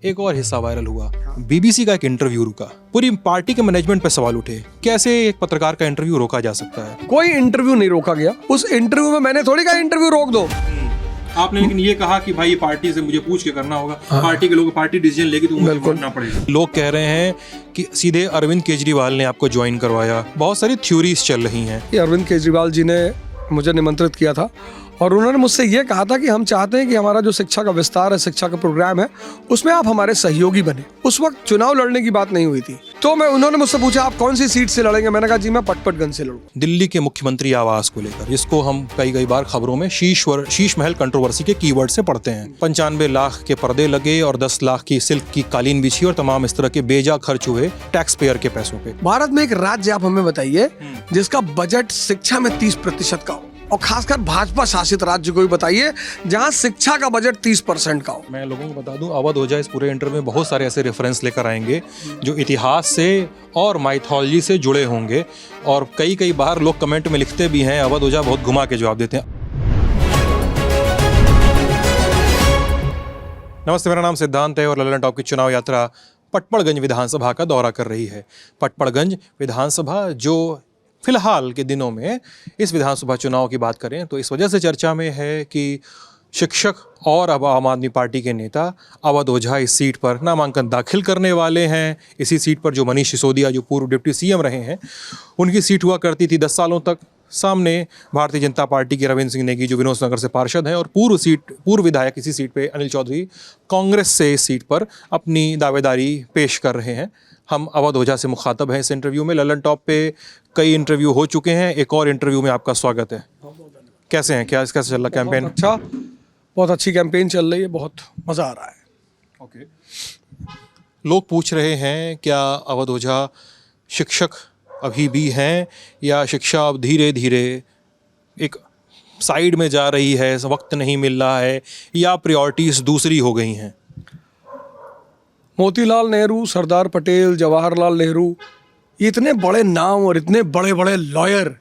एक और हिस्सा वायरल हुआ। बीबीसी का एक इंटरव्यू रुका, पूरी पार्टी के मैनेजमेंट पे सवाल उठे। कैसे एक पत्रकार का इंटरव्यू रोका जा सकता है? कोई इंटरव्यू नहीं रोका गया। उस इंटरव्यू में मैंने थोड़ी कहा इंटरव्यू रोक दो। आपने लेकिन ये कहा कि भाई पार्टी से मुझे पूछ के करना होगा। पार्टी के लोग पार्टी डिसीजन लेगी तो मुझे करना पड़ेगा। लोग कह रहे हैं कि सीधे अरविंद केजरीवाल ने आपको ज्वाइन करवाया। बहुत सारी थ्योरीज चल रही हैं। अरविंद केजरीवाल जी ने मुझे निमंत्रित किया था और उन्होंने मुझसे ये कहा था कि हम चाहते हैं कि हमारा जो शिक्षा का विस्तार है, शिक्षा का प्रोग्राम है, उसमें आप हमारे सहयोगी बने। उस वक्त चुनाव लड़ने की बात नहीं हुई थी। तो उन्होंने मुझसे पूछा आप कौन सी सीट से लड़ेंगे? मैंने कहा जी मैं पटपटगंज से लड़ूंगा। दिल्ली के मुख्यमंत्री आवास को लेकर, जिसको हम कई बार खबरों में शीश महल कंट्रोवर्सी के कीवर्ड से पढ़ते हैं। 95 लाख के पर्दे लगे और 10 लाख की सिल्क की कालीन बिछी और तमाम इस तरह के बेजा खर्च हुए टैक्स पेयर के पैसों पे। भारत में एक राज्य आप हमें बताइए जिसका बजट शिक्षा में 30% का हो, और खासकर भाजपा शासित राज्य को भी बताइए जहां शिक्षा का बजट 30% का हो। मैं लोगों को बता दूं, अवध ओझा इस पूरे इंटरव्यू में बहुत सारे ऐसे रेफरेंस लेकर आएंगे जो इतिहास से और माइथोलॉजी से जुड़े होंगे, और कई बार लोग कमेंट में लिखते भी हैं अवध ओझा बहुत घुमा के जवाब देते हैं। नमस्ते, मेरा नाम सिद्धांत है और ललन टॉप की चुनाव यात्रा पटपड़गंज विधानसभा का दौरा कर रही है। पटपड़गंज विधानसभा जो फिलहाल के दिनों में इस विधानसभा चुनाव की बात करें तो इस वजह से चर्चा में है कि शिक्षक और अब आम आदमी पार्टी के नेता अवध ओझा इस सीट पर नामांकन दाखिल करने वाले हैं। इसी सीट पर जो मनीष सिसोदिया जो पूर्व डिप्टी सीएम रहे हैं, उनकी सीट हुआ करती थी 10 सालों तक। सामने भारतीय जनता पार्टी के रविंद्र सिंह नेगी जो विनोद नगर से पार्षद हैं, और पूर्व विधायक इसी सीट पे अनिल चौधरी कांग्रेस से इस सीट पर अपनी दावेदारी पेश कर रहे हैं। हम अवध ओझा से मुखातब हैं इस इंटरव्यू में। ललन टॉप पे कई इंटरव्यू हो चुके हैं, एक और इंटरव्यू में आपका स्वागत है। कैसे हैं? कैसे चल रहा कैंपेन? अच्छा, बहुत अच्छी कैंपेन चल रही है, बहुत मज़ा आ रहा है। ओके। लोग पूछ रहे हैं क्या अवध ओझा शिक्षक अभी भी हैं या शिक्षा अब धीरे धीरे एक साइड में जा रही है, वक्त नहीं मिल रहा है, या प्रायोरिटीज़ दूसरी हो गई हैं? मोतीलाल नेहरू, सरदार पटेल, जवाहरलाल नेहरू, ये इतने बड़े नाम और इतने बड़े बड़े लॉयर,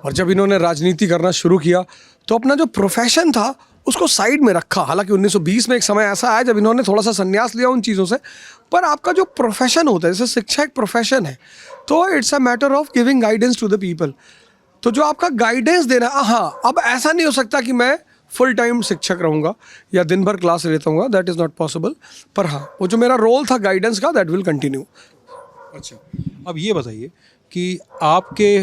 और जब इन्होंने राजनीति करना शुरू किया तो अपना जो प्रोफेशन था उसको साइड में रखा। हालांकि 1920 में एक समय ऐसा आया जब इन्होंने थोड़ा सा संन्यास लिया उन चीज़ों से, पर आपका जो प्रोफेशन होता है, जैसे शिक्षा एक प्रोफेशन है, तो it's a matter of giving guidance to the people. तो जो आपका गाइडेंस देना, हाँ, अब ऐसा नहीं हो सकता कि मैं फुल टाइम शिक्षक रहूँगा या दिन भर क्लास लेता हूँ, दैट इज़ नॉट पॉसिबल। पर हाँ, वो जो मेरा रोल था गाइडेंस का, दैट विल कंटिन्यू। अच्छा, अब ये बताइए कि आपके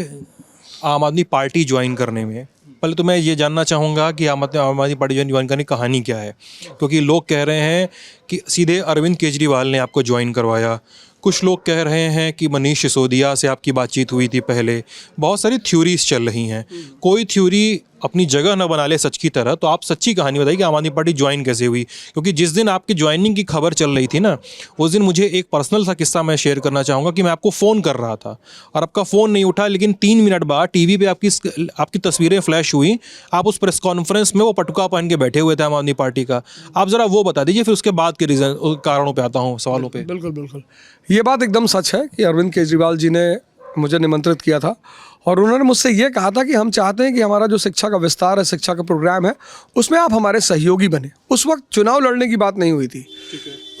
आम आदमी पार्टी ज्वाइन करने में, पहले तो मैं ये जानना चाहूँगा कि आम आदमी पार्टी ज्वाइन करने की कहानी क्या है, क्योंकि लोग कह रहे हैं कि सीधे अरविंद केजरीवाल ने आपको ज्वाइन करवाया। कुछ लोग कह रहे हैं कि मनीष सिसोदिया से आपकी बातचीत हुई थी पहले। बहुत सारी थ्योरीज चल रही हैं। कोई थ्योरी अपनी जगह न बना ले सच की तरह, तो आप सच्ची कहानी बताइए कि आम आदमी पार्टी ज्वाइन कैसे हुई? क्योंकि जिस दिन आपकी ज्वाइनिंग की खबर चल रही थी ना, उस दिन मुझे एक पर्सनल सा किस्सा मैं शेयर करना चाहूँगा कि मैं आपको फ़ोन कर रहा था और आपका फ़ोन नहीं उठा, लेकिन 3 मिनट बाद टीवी पे आपकी तस्वीरें फ्लैश हुई। आप उस प्रेस कॉन्फ्रेंस में वो पटुका पहन के बैठे हुए थे आम आदमी पार्टी का। आप ज़रा वो बता दीजिए, फिर उसके बाद के कारणों पर आता हूँ, सवालों पर। बिल्कुल, ये बात एकदम सच है कि अरविंद केजरीवाल जी ने मुझे निमंत्रित किया था और उन्होंने मुझसे ये कहा था कि हम चाहते हैं कि हमारा जो शिक्षा का विस्तार है, शिक्षा का प्रोग्राम है, उसमें आप हमारे सहयोगी बने। उस वक्त चुनाव लड़ने की बात नहीं हुई थी।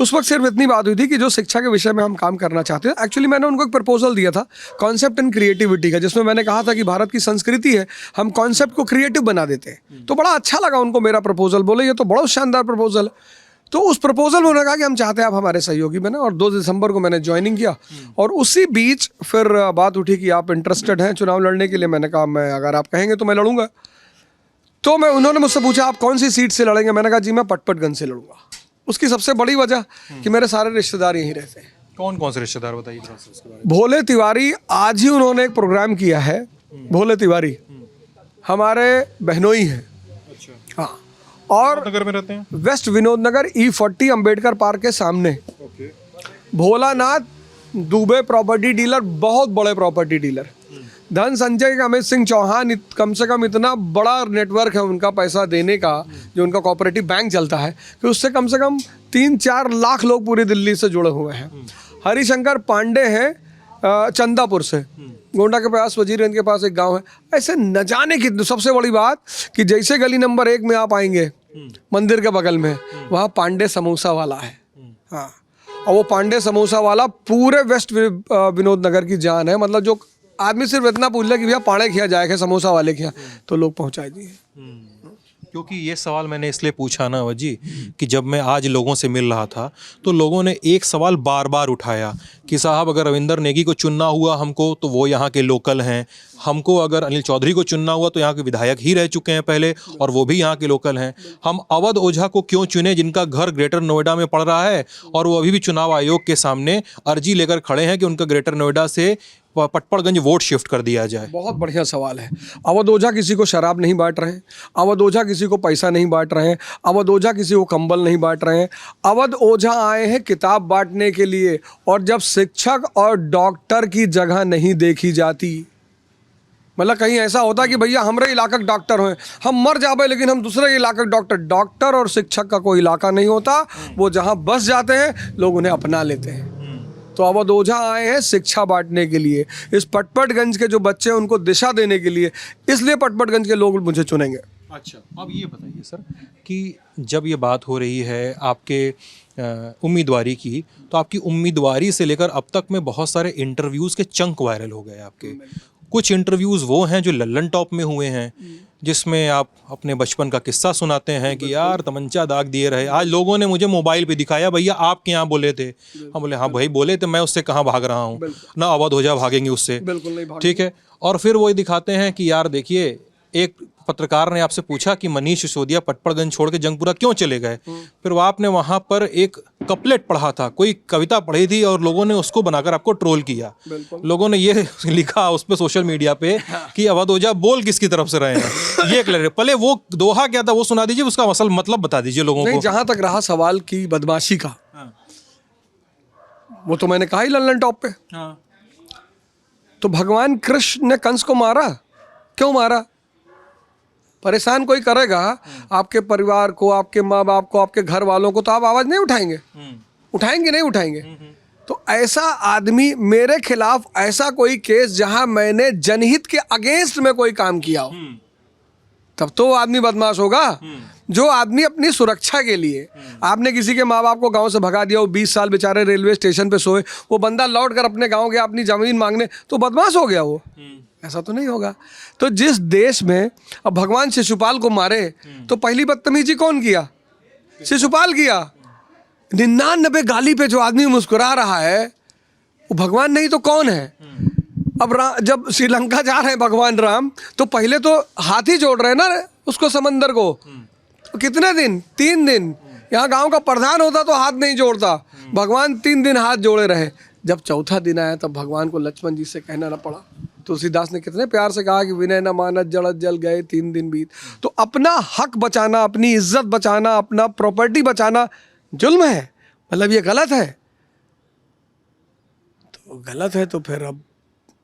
उस वक्त सिर्फ इतनी बात हुई थी कि जो शिक्षा के विषय में हम काम करना चाहते हैं। एक्चुअली मैंने उनको एक प्रपोजल दिया था कॉन्सेप्ट एंड क्रिएटिविटी का, जिसमें मैंने कहा था कि भारत की संस्कृति है, हम कॉन्सेप्ट को क्रिएटिव बना देते हैं। तो बड़ा अच्छा लगा उनको मेरा प्रपोजल, बोले ये तो बड़ा शानदार प्रपोजल है। तो उस प्रपोजल में उन्होंने कहा कि हम चाहते हैं आप हमारे सहयोगी बने, और 2 दिसंबर को मैंने ज्वाइनिंग किया। और उसी बीच फिर बात उठी कि आप इंटरेस्टेड हैं चुनाव लड़ने के लिए। मैंने कहा मैं, अगर आप कहेंगे तो मैं लड़ूंगा। तो उन्होंने मुझसे पूछा आप कौन सी सीट से लड़ेंगे? मैंने कहा जी मैं पटपटगंज से लड़ूंगा। उसकी सबसे बड़ी वजह कि मेरे सारे रिश्तेदार यहीं रहते हैं। कौन कौन से रिश्तेदार बताइए? भोले तिवारी, आज ही उन्होंने एक प्रोग्राम किया है। भोले तिवारी हमारे बहनोई हैं। अच्छा, हाँ, और नगर में रहते हैं, वेस्ट विनोद नगर E40 अंबेडकर पार्क के सामने। भोलानाथ दुबे प्रॉपर्टी डीलर, बहुत बड़े प्रॉपर्टी डीलर। धन संजय का अमित सिंह चौहान, कम से कम इतना बड़ा नेटवर्क है उनका पैसा देने का, जो उनका कोऑपरेटिव बैंक चलता है, कि उससे कम से कम 3-4 लाख लोग पूरी दिल्ली से जुड़े हुए हैं। हरिशंकर पांडे हैं चंदापुर से, गोंडा के पास, वजीरगंज के पास एक गांव है। ऐसे न जाने की सबसे बड़ी बात कि जैसे गली नंबर 1 में आप आएंगे मंदिर के बगल में, वहाँ पांडे समोसा वाला है। हाँ, और वो पांडे समोसा वाला पूरे वेस्ट विनोद नगर की जान है। मतलब जो आदमी सिर्फ इतना पूछ ले कि भैया पाड़े खिया जाएगा समोसा वाले खिया, तो लोग पहुँचा दिए। क्योंकि ये सवाल मैंने इसलिए पूछा ना वजी कि जब मैं आज लोगों से मिल रहा था तो लोगों ने एक सवाल बार बार उठाया कि साहब अगर रविंदर नेगी को चुनना हुआ हमको तो वो यहाँ के लोकल हैं, हमको अगर अनिल चौधरी को चुनना हुआ तो यहाँ के विधायक ही रह चुके हैं पहले और वो भी यहाँ के लोकल हैं, हम अवध ओझा को क्यों चुने जिनका घर ग्रेटर नोएडा में पड़ रहा है और वो अभी भी चुनाव आयोग के सामने अर्जी लेकर खड़े हैं कि उनका ग्रेटर नोएडा से पटपड़गंज वोट शिफ्ट कर दिया जाए। बहुत बढ़िया सवाल है। अवध ओझा किसी को शराब नहीं बांट रहे हैं, अवध ओझा किसी को पैसा नहीं बांट रहे हैं, अवध ओझा किसी को कंबल नहीं बांट रहे हैं। अवध ओझा आए हैं किताब बांटने के लिए, और जब शिक्षक और डॉक्टर की जगह नहीं देखी जाती, मतलब कहीं ऐसा होता कि भैया हमारे इलाका के डॉक्टर हैं, हम मर जावे लेकिन हम दूसरे इलाके के डॉक्टर और शिक्षक का कोई इलाका नहीं होता, वो जहाँ बस जाते हैं लोग उन्हें अपना लेते हैं। तो अवध ओझा आए हैं शिक्षा बांटने के लिए, इस पटपड़गंज के जो बच्चे हैं उनको दिशा देने के लिए, इसलिए पटपड़गंज के लोग मुझे चुनेंगे। अच्छा, अब ये बताइए सर कि जब ये बात हो रही है आपके उम्मीदवारी की, तो आपकी उम्मीदवारी से लेकर अब तक में बहुत सारे इंटरव्यूज़ के चंक वायरल हो गए आपके। कुछ इंटरव्यूज़ वो हैं जो लल्लन टॉप में हुए हैं, जिसमें आप अपने बचपन का किस्सा सुनाते हैं कि यार तमंचा दाग दिए रहे, आज लोगों ने मुझे मोबाइल पे दिखाया भैया आपके यहाँ बोले थे, हम बोले हाँ भाई बोले थे, मैं उससे कहाँ भाग रहा हूँ, ना अवध ओझा भागेंगे उससे, बिल्कुल नहीं भागेंगे। ठीक है। और फिर वो दिखाते हैं कि यार देखिए, एक पत्रकार ने आपसे पूछा कि मनीष सिसोदिया पटपड़गंज छोड़ के जंगपुरा क्यों चले गए, फिर वो आपने वहाँ पर एक कपलेट पढ़ा था, कोई कविता पढ़ी थी और लोगों ने उसको बनाकर आपको ट्रोल किया। लोगों ने ये लिखा उस पर सोशल मीडिया पे कि अवध ओझा बोल किसकी तरफ से रहे हैं, ये क्लियर। पहले वो दोहा क्या था वो सुना दीजिए, उसका असल मतलब बता दीजिए लोगों को। जहां तक रहा सवाल की बदमाशी का, वो तो मैंने कहा ही लल्लन टॉप पे। तो भगवान कृष्ण ने कंस को मारा, क्यों मारा? परेशान कोई करेगा आपके परिवार को, आपके माँ बाप को, आपके घर वालों को, तो आप आवाज नहीं उठाएंगे? उठाएंगे नहीं उठाएंगे? तो ऐसा आदमी, मेरे खिलाफ ऐसा कोई केस जहां मैंने जनहित के अगेंस्ट में कोई काम किया हो, तब तो वो आदमी बदमाश होगा। जो आदमी अपनी सुरक्षा के लिए, आपने किसी के माँ बाप को गांव से भगा दिया, वो 20 साल बेचारे रेलवे स्टेशन पे सोए, वो बंदा लौट कर अपने गांव गया अपनी जमीन मांगने, तो बदमाश हो गया वो? ऐसा तो नहीं होगा। तो जिस देश में अब भगवान शिशुपाल को मारे, तो पहली बदतमीजी कौन किया? शिशुपाल किया। 99 गाली पे जो आदमी मुस्कुरा रहा है वो भगवान नहीं तो कौन है? अब जब श्रीलंका जा रहे हैं भगवान राम, तो पहले तो हाथ ही जोड़ रहे हैं ना उसको, समंदर को। कितने दिन? 3 दिन। यहाँ गांव का प्रधान होता तो हाथ नहीं जोड़ता, भगवान 3 दिन हाथ जोड़े रहे। जब चौथा दिन आया तब भगवान को लक्ष्मण जी से कहना न पड़ा। तुलसीदास ने कितने प्यार से कहा कि विनय न मानत जड़त जल गए 3 दिन बीत। तो अपना हक बचाना, अपनी इज्जत बचाना, अपना प्रॉपर्टी बचाना जुल्म है, मतलब ये गलत है। तो गलत है तो फिर अब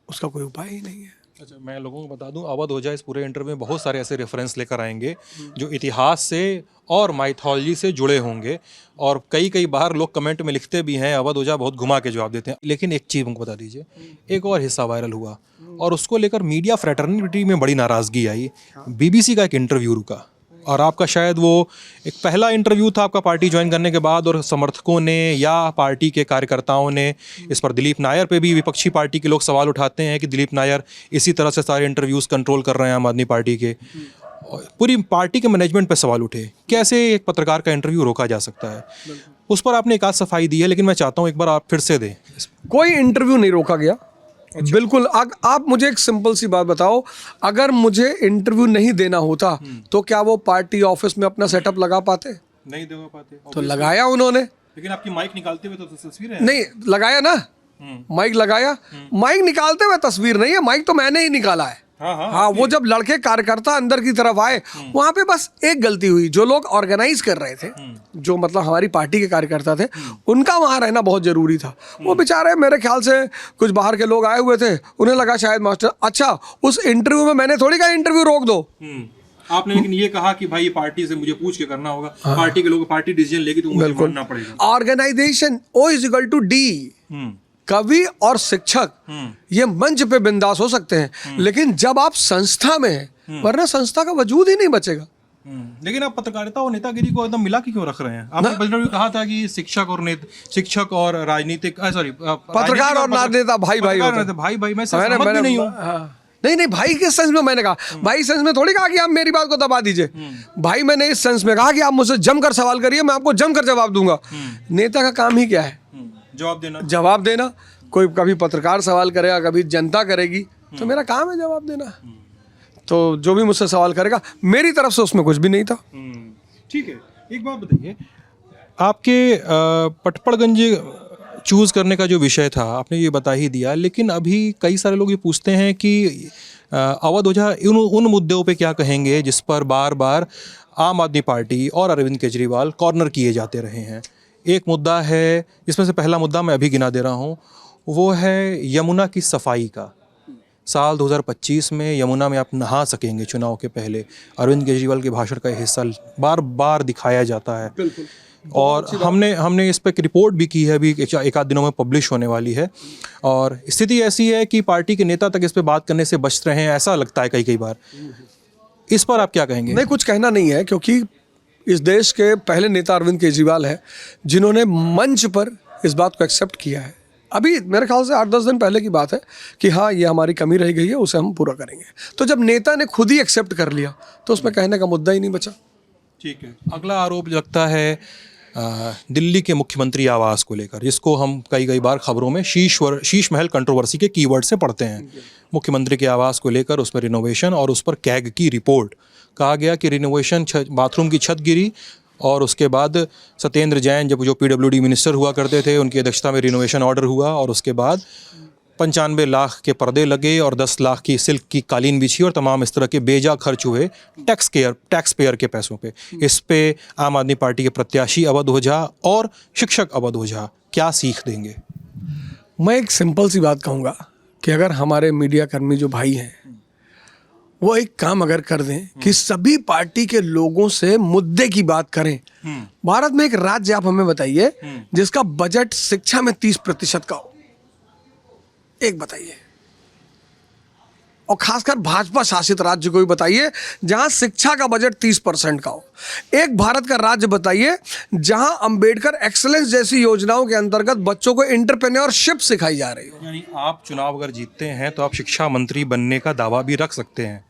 उसका कोई उपाय ही नहीं है। अच्छा, मैं लोगों को बता दूं, अवध ओझा इस पूरे इंटरव्यू में बहुत सारे ऐसे रेफरेंस लेकर आएंगे जो इतिहास से और माइथोलॉजी से जुड़े होंगे, और कई बार लोग कमेंट में लिखते भी हैं अवध ओझा बहुत घुमा के जवाब देते हैं। लेकिन एक चीज़ हमको बता दीजिए, एक और हिस्सा वायरल हुआ और उसको लेकर मीडिया फ्रेटर्निटी में बड़ी नाराज़गी आई। BBC का एक इंटरव्यू रुका और आपका शायद वो एक पहला इंटरव्यू था आपका पार्टी ज्वाइन करने के बाद, और समर्थकों ने या पार्टी के कार्यकर्ताओं ने इस पर दिलीप नायर पे भी विपक्षी पार्टी के लोग सवाल उठाते हैं कि दिलीप नायर इसी तरह से सारे इंटरव्यूज़ कंट्रोल कर रहे हैं आम आदमी पार्टी के। पूरी पार्टी के मैनेजमेंट पे सवाल उठे, कैसे एक पत्रकार का इंटरव्यू रोका जा सकता है? उस पर आपने एक आध सफाई दी है, लेकिन मैं चाहता हूँ एक बार आप फिर से दें। कोई इंटरव्यू नहीं रोका गया। बिल्कुल। आप मुझे एक सिंपल सी बात बताओ, अगर मुझे इंटरव्यू नहीं देना होता तो क्या वो पार्टी ऑफिस में अपना सेटअप लगा पाते? नहीं दे पाते। तो लगाया उन्होंने। लेकिन आपकी माइक निकालते हुए तो तस्वीर है। नहीं लगाया ना, माइक लगाया। माइक निकालते हुए तस्वीर नहीं है, माइक तो मैंने ही निकाला है। हाँ, वो जब लड़के कार्यकर्ता अंदर की तरफ आए, वहां पे बस एक गलती हुई। जो लोग ऑर्गेनाइज कर रहे थे, जो मतलब हमारी पार्टी के कार्यकर्ता थे, उनका वहां रहना बहुत जरूरी था। वो बेचारे, मेरे ख्याल से कुछ बाहर के लोग आए हुए थे, उन्हें लगा शायद मास्टर, अच्छा उस इंटरव्यू में मैंने थोड़ी कहा इंटरव्यू रोक दो। आपने लेकिन ये कहा कि भाई पार्टी से मुझे पूछ के करना होगा, पार्टी के लोग पार्टी डिसीजन लेगी तो मुझे मानना पड़ेगा। Organisation O=D। कवि और शिक्षक ये मंच पे बिंदास हो सकते हैं, लेकिन जब आप संस्था में हैं, वरना संस्था का वजूद ही नहीं बचेगा। लेकिन आप पत्रकारिता और नेतागिरी को एकदम मिला के क्यों रख रहे हैं? आपने बजट में कहा था कि शिक्षक और राजनीतिक सॉरी पत्रकार और नेता भाई भाई होते हैं। भाई भाई मैं सहमत भी नहीं हूँ। नहीं भाई किस सेंस में मैंने कहा? भाई सेंस में थोड़ी कहा कि आप मेरी बात को दबा दीजिए। भाई मैंने इस सेंस में कहा कि आप मुझसे जमकर सवाल करिए, मैं आपको जमकर जवाब दूंगा। नेता का काम ही क्या है? जवाब देना। कोई कभी पत्रकार सवाल करेगा, कभी जनता करेगी, तो मेरा काम है जवाब देना। तो जो भी मुझसे सवाल करेगा, मेरी तरफ से उसमें कुछ भी नहीं था। ठीक है, एक बात बताइए, आपके पटपड़गंज चूज़ करने का जो विषय था आपने ये बता ही दिया, लेकिन अभी कई सारे लोग ये पूछते हैं कि अवध ओझा उन मुद्दों पे क्या कहेंगे जिस पर बार बार आम आदमी पार्टी और अरविंद केजरीवाल कॉर्नर किए जाते रहे हैं। एक मुद्दा है, जिसमें से पहला मुद्दा मैं अभी गिना दे रहा हूँ, वो है यमुना की सफाई का। साल 2025 में यमुना में आप नहा सकेंगे चुनाव के पहले। अरविंद केजरीवाल के भाषण का हिस्सा बार बार दिखाया जाता है और हमने इस पर एक रिपोर्ट भी की है, अभी एक आध दिनों में पब्लिश होने वाली है। और स्थिति ऐसी है कि पार्टी के नेता तक इस पर बात करने से बच रहे हैं, ऐसा लगता है कई बार। इस पर आप क्या कहेंगे? नहीं, कुछ कहना नहीं है, क्योंकि इस देश के पहले नेता अरविंद केजरीवाल है जिन्होंने मंच पर इस बात को एक्सेप्ट किया है। अभी मेरे ख्याल से 8-10 दिन पहले की बात है कि हाँ, ये हमारी कमी रह गई है, उसे हम पूरा करेंगे। तो जब नेता ने खुद ही एक्सेप्ट कर लिया तो उसमें कहने का मुद्दा ही नहीं बचा। ठीक है, अगला आरोप लगता है दिल्ली के मुख्यमंत्री आवास को लेकर, जिसको हम कई बार खबरों में शीश महल कंट्रोवर्सी के कीवर्ड से पढ़ते हैं। मुख्यमंत्री के आवास को लेकर उस पर रिनोवेशन और उस पर कैग की रिपोर्ट। कहा गया कि रिनोवेशन बाथरूम की छत गिरी और उसके बाद सत्येंद्र जैन जो PWD मिनिस्टर हुआ करते थे, उनकी अध्यक्षता में रिनोवेशन ऑर्डर हुआ और उसके बाद 95 लाख के पर्दे लगे और 10 लाख की सिल्क की कालीन बिछी और तमाम इस तरह के बेजा खर्च हुए टैक्स पेयर के पैसों पे। इस पे आम आदमी पार्टी के प्रत्याशी अवध ओझा और शिक्षक अवध ओझा क्या सीख देंगे? मैं एक सिंपल सी बात कहूँगा कि अगर हमारे मीडिया कर्मी जो भाई हैं वो एक काम अगर कर दें कि सभी पार्टी के लोगों से मुद्दे की बात करें। भारत में एक राज्य आप हमें बताइए जिसका बजट शिक्षा में 30% का हो, एक बताइए। और खासकर भाजपा शासित राज्य को भी बताइए जहां शिक्षा का बजट 30% का हो। एक भारत का राज्य बताइए जहां अंबेडकर एक्सीलेंस जैसी योजनाओं के अंतर्गत बच्चों को एंटरप्रेन्योरशिप सिखाई जा रही हो। यानी आप चुनाव अगर जीतते हैं तो आप शिक्षा मंत्री बनने का दावा भी रख सकते हैं।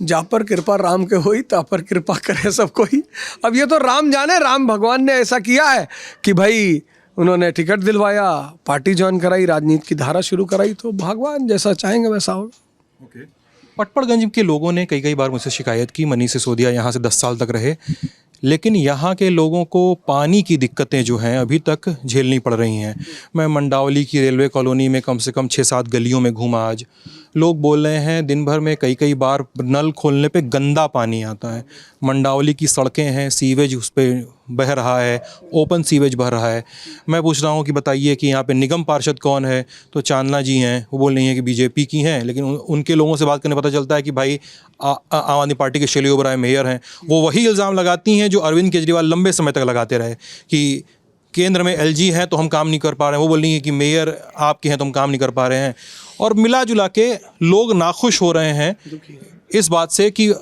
जा पर कृपा राम के होई ता पर कृपा करे सब कोई। अब ये तो राम जाने, राम भगवान ने ऐसा किया है कि भाई उन्होंने टिकट दिलवाया, पार्टी ज्वाइन कराई, राजनीति की धारा शुरू कराई, तो भगवान जैसा चाहेंगे वैसा होगा। पटपड़गंज के लोगों ने कई बार मुझसे शिकायत की, मनीष सिसोदिया यहाँ से 10 साल तक रहे, लेकिन यहाँ के लोगों को पानी की दिक्कतें जो हैं अभी तक झेलनी पड़ रही हैं। मैं मंडावली की रेलवे कॉलोनी में कम से कम 6-7 गलियों में घूमा आज। लोग बोल रहे हैं दिन भर में कई बार नल खोलने पे गंदा पानी आता है। मंडावली की सड़कें हैं, सीवेज उस पर बह रहा है, ओपन सीवेज बह रहा है। मैं पूछ रहा हूँ कि बताइए कि यहाँ पे निगम पार्षद कौन है, तो चांदना जी हैं। वो बोल रही हैं कि बीजेपी की हैं, लेकिन उनके लोगों से बात करने पता चलता है कि भाई आम आदमी पार्टी के शैली ओबराय मेयर हैं। वो वही इल्ज़ाम लगाती हैं जो अरविंद केजरीवाल लंबे समय तक लगाते रहे कि केंद्र में LG है तो हम काम नहीं कर पा रहे हैं। वो बोल रही है कि मेयर आपके हैं तो हम काम नहीं कर पा रहे हैं। और मिला जुला के लोग नाखुश हो रहे हैं इस बात से कि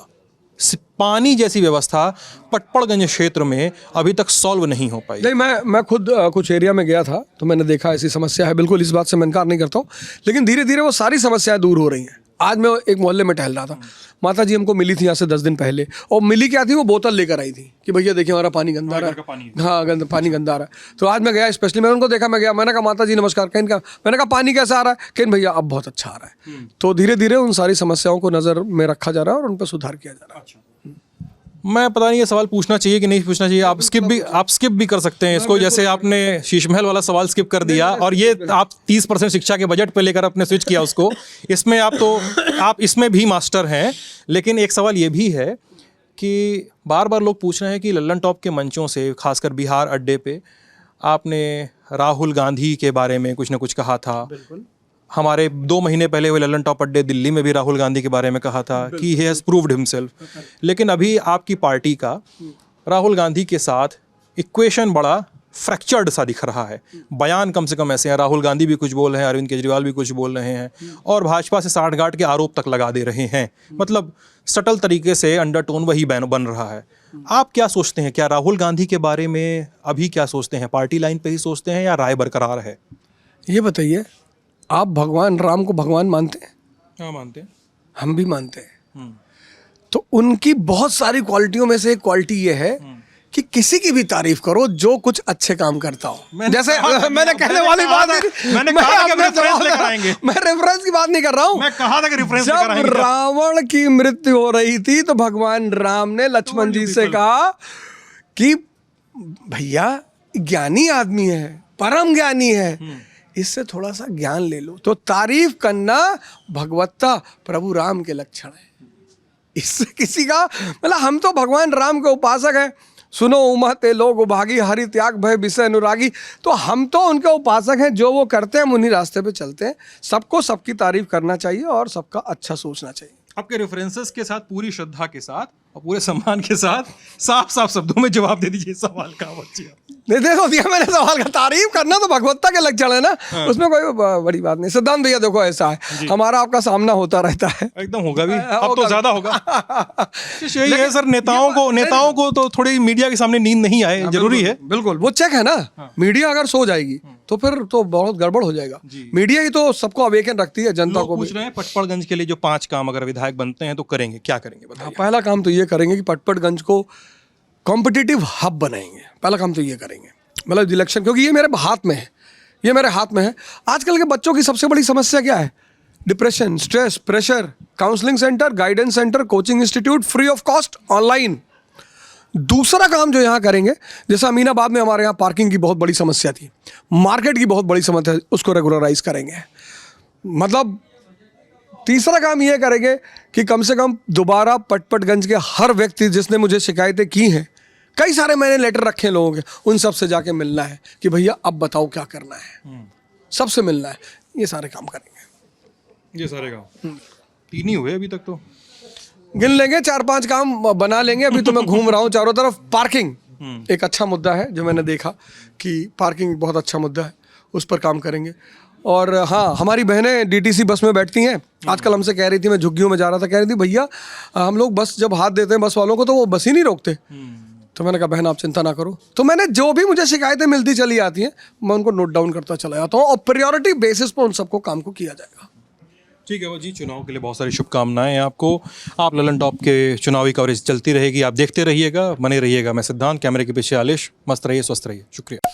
पानी जैसी व्यवस्था पटपड़गंज क्षेत्र में अभी तक सॉल्व नहीं हो पाई। नहीं, मैं खुद कुछ एरिया में गया था तो मैंने देखा ऐसी समस्या है। बिल्कुल, इस बात से मैं इनकार नहीं करता हूँ, लेकिन धीरे धीरे वो सारी समस्याएं दूर हो रही हैं। आज मैं एक मोहल्ले में टहल रहा था, माता जी हमको मिली थी यहाँ से 10 दिन पहले, और मिली क्या थी, वो बोतल लेकर आई थी कि भैया देखिए हमारा पानी गंदा रहा है। हाँ, पानी गंदा आ रहा है। तो आज मैं गया, स्पेशली मैंने उनको देखा, मैं गया, मैंने कहा माता जी नमस्कार। कहीं का मैंने कहा पानी कैसा आ रहा है? कहीं भैया अब बहुत अच्छा आ रहा है। तो धीरे धीरे उन सारी समस्याओं को नज़र में रखा जा रहा है और उन पर सुधार किया जा रहा है। मैं पता नहीं ये सवाल पूछना चाहिए कि नहीं पूछना चाहिए, आप स्किप भी कर सकते हैं इसको, जैसे आपने शीश महल वाला सवाल स्किप कर दिया और ये आप 30% शिक्षा के बजट पे लेकर आपने स्विच किया उसको। इसमें आप इसमें भी मास्टर हैं। लेकिन एक सवाल ये भी है कि बार बार लोग पूछ रहे हैं कि लल्लन टॉप के मंचों से, खासकर बिहार अड्डे पे, आपने राहुल गांधी के बारे में कुछ ना कुछ कहा था। हमारे 2 महीने पहले हुए लल्लन टॉप अड्डे दिल्ली में भी राहुल गांधी के बारे में कहा था कि ही हैज़ प्रूव्ड हिमसेल्फ। लेकिन अभी आपकी पार्टी का राहुल गांधी के साथ इक्वेशन बड़ा फ्रैक्चर्ड सा दिख रहा है। बयान कम से कम ऐसे हैं, राहुल गांधी भी कुछ बोल रहे हैं, अरविंद केजरीवाल भी कुछ बोल रहे हैं और भाजपा से साठगांठ के आरोप तक लगा दे रहे हैं। मतलब सटल तरीके से अंडरटोन वही बन रहा है। आप क्या सोचते हैं, क्या राहुल गांधी के बारे में अभी क्या सोचते हैं? पार्टी लाइन पे ही सोचते हैं या राय बरकरार है? ये बताइए, आप भगवान राम को भगवान मानते हैं? हाँ, मानते हैं। हम भी मानते हैं। तो उनकी बहुत सारी क्वालिटियों में से एक क्वालिटी ये है कि किसी की भी तारीफ करो जो कुछ अच्छे काम करता हो। जैसे मैंने कहने वाली बात है, मैंने कहा था कि रेफरेंस लेकर आएंगे। मैं रेफरेंस की बात नहीं कर रहा हूँ, मैं कहा था कि रेफरेंस लेकर जब आएंगे। रावण की मृत्यु हो रही थी तो भगवान राम ने लक्ष्मण जी से कहा कि भैया ज्ञानी आदमी है, परम ज्ञानी है, इससे थोड़ा सा ज्ञान ले लो। तो तारीफ करना भगवत्ता प्रभु राम के लक्षण है। इससे किसी का मतलब, हम तो भगवान राम के उपासक हैं। सुनो उमा ते लोग उभागी, हरि त्याग भय विषय अनुरागी। तो हम तो उनके उपासक हैं, जो वो करते हैं हम उन्हीं रास्ते पे चलते हैं। सबको सबकी तारीफ करना चाहिए और सबका अच्छा सोचना चाहिए। आपके रेफरेंसेस के साथ, पूरी श्रद्धा के साथ और पूरे सम्मान के साथ साफ साफ शब्दों में जवाब दे दीजिए सवाल का। बच्चिया नहीं, देखो दिया मैंने सवाल का। तारीफ करना तो भगवत्ता के लक्षण है ना। उसमें कोई बड़ी बात नहीं। सिद्धांत भैया देखो ऐसा है, हमारा आपका सामना होता रहता है। एकदम होगा भी, अब तो ज्यादा होगा। यही है सर, नेताओं को तो थोड़ी मीडिया के सामने नींद नहीं आए, जरूरी है। बिल्कुल, वो चेक है ना। मीडिया अगर सो जाएगी तो फिर तो बहुत गड़बड़ हो जाएगा। मीडिया ही तो सबको अवेकन रखती है, जनता को पूछ रहे हैं पटपड़गंज के लिए जो 5 काम अगर विधायक बनते हैं तो करेंगे, क्या करेंगे बताइए? पहला काम तो ये करेंगे कि पटपड़गंज को कॉम्पिटिटिव हब बनाएंगे। पहला काम तो ये करेंगे, मतलब इलेक्शन, क्योंकि ये मेरे हाथ में है, ये मेरे हाथ में है। आजकल के बच्चों की सबसे बड़ी समस्या क्या है? Depression, stress, pressure. Counselling centre, guidance centre, coaching institute free of cost online. दूसरा काम जो यहाँ करेंगे, जैसे अमीनाबाद में हमारे यहाँ पार्किंग की बहुत बड़ी समस्या थी, मार्केट की बहुत बड़ी समस्या, उसको रेगुलराइज करेंगे। मतलब तीसरा काम ये करेंगे कि कम से कम दोबारा पटपड़गंज के हर व्यक्ति जिसने मुझे शिकायतें की हैं, कई सारे मैंने लेटर रखे हैं लोगों के, उन सब से जाके मिलना है कि भैया अब बताओ क्या करना है, सबसे मिलना है। ये सारे काम करेंगे। ये सारे काम 3 ही हुए अभी तक, तो गिन लेंगे, 4-5 काम बना लेंगे। अभी तो मैं घूम रहा हूँ चारों तरफ। पार्किंग एक अच्छा मुद्दा है, जो मैंने देखा कि पार्किंग बहुत अच्छा मुद्दा है, उस पर काम करेंगे। और हाँ, हमारी बहनें डीटीसी बस में बैठती हैं। आजकल हमसे कह रही थी, मैं झुग्गियों में जा रहा था, कह रही थी भैया हम लोग बस जब हाथ देते हैं बस वालों को तो वो बस ही नहीं रोकते। तो मैंने कहा बहन आप चिंता ना करो। तो मैंने जो भी मुझे शिकायतें मिलती चली आती हैं, मैं उनको नोट डाउन करता चला जाता हूँ और प्रायोरिटी बेसिस पर उन सबको काम को किया जाएगा। ठीक है वो जी, चुनाव के लिए बहुत सारी शुभकामनाएं हैं आपको। आप ललन टॉप के चुनावी कवरेज चलती रहेगी, आप देखते रहिएगा, बने रहिएगा। मैं सिद्धांत, कैमरे के पीछे आलिश। मस्त रहिए, स्वस्थ रहिए, शुक्रिया।